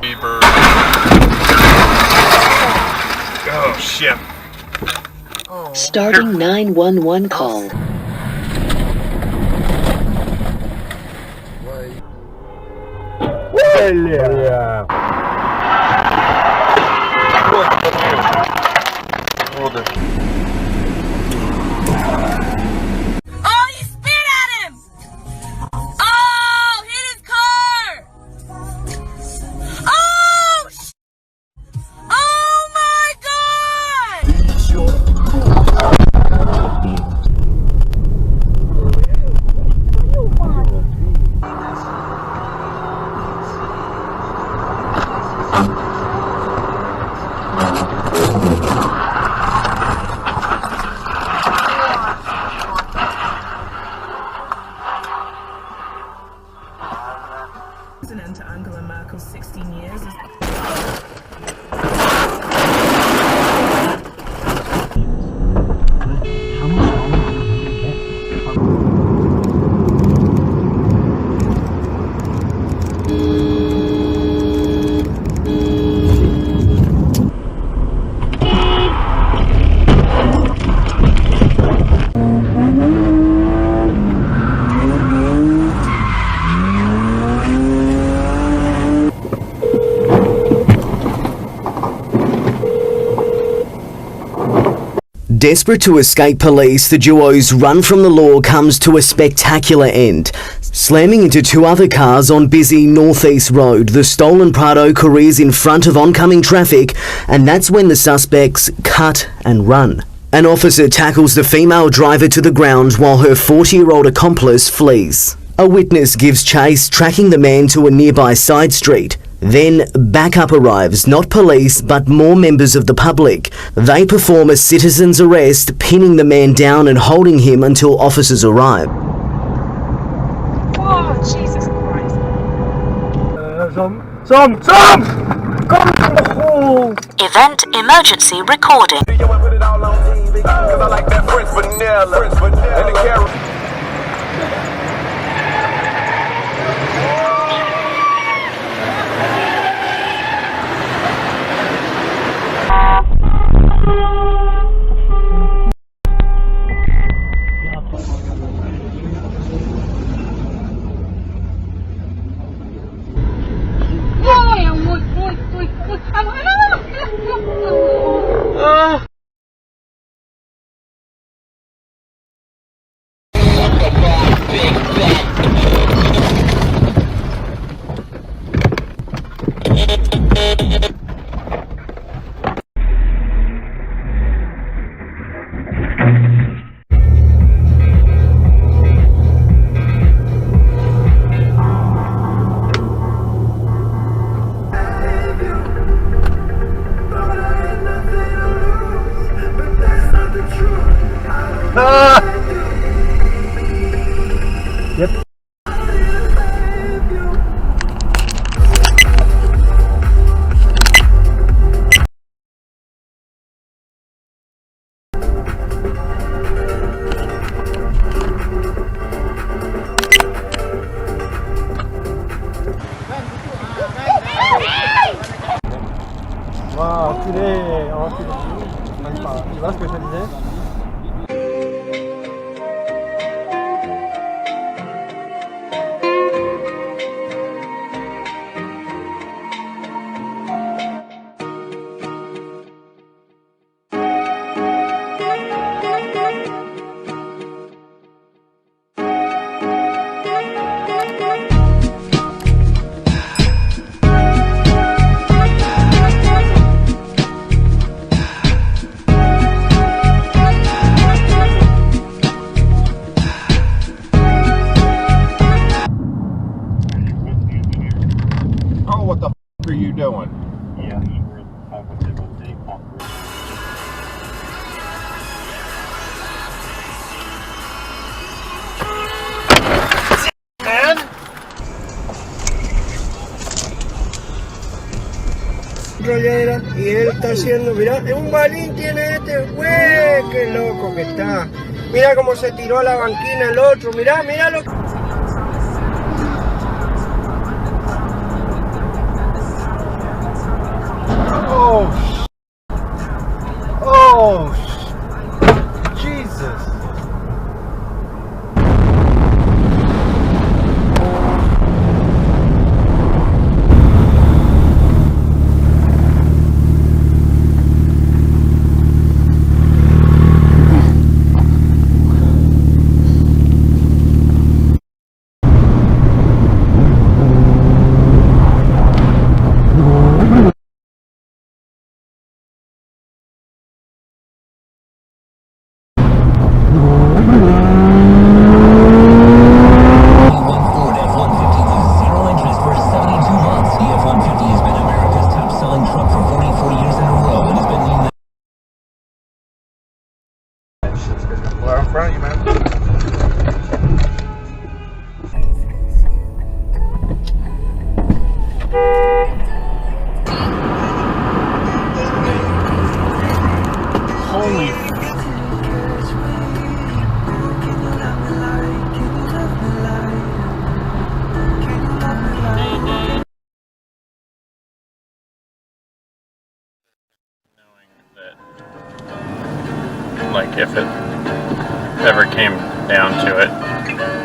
Bird. Oh shit. Oh. Starting 911 call. Yeah. Oh, you spit at him! Oh, hit his car! Oh, oh my God! To Angela Merkel's 16 years. Desperate to escape police, the duo's run from the law comes to a spectacular end. Slamming into two other cars on busy Northeast Road, the stolen Prado careers in front of oncoming traffic, and that's when the suspects cut and run. An officer tackles the female driver to the ground while her 40-year-old accomplice flees. A witness gives chase, tracking the man to a nearby side street. Then backup arrives, not police, but more members of the public. They perform a citizen's arrest, pinning the man down and holding him until officers arrive. Oh, Jesus Christ. Event emergency recording. Yep. Wow, stylé. Oh, stylé. Tu vois ce que je te disais? What the f are you doing? Yeah, you were with the concrete. Man? Y él está haciendo, mirá, un balín tiene este, güey, qué loco que está. Mira cómo se tiró a la banquina el otro, mirá, mirá lo que... like if it ever came down to it.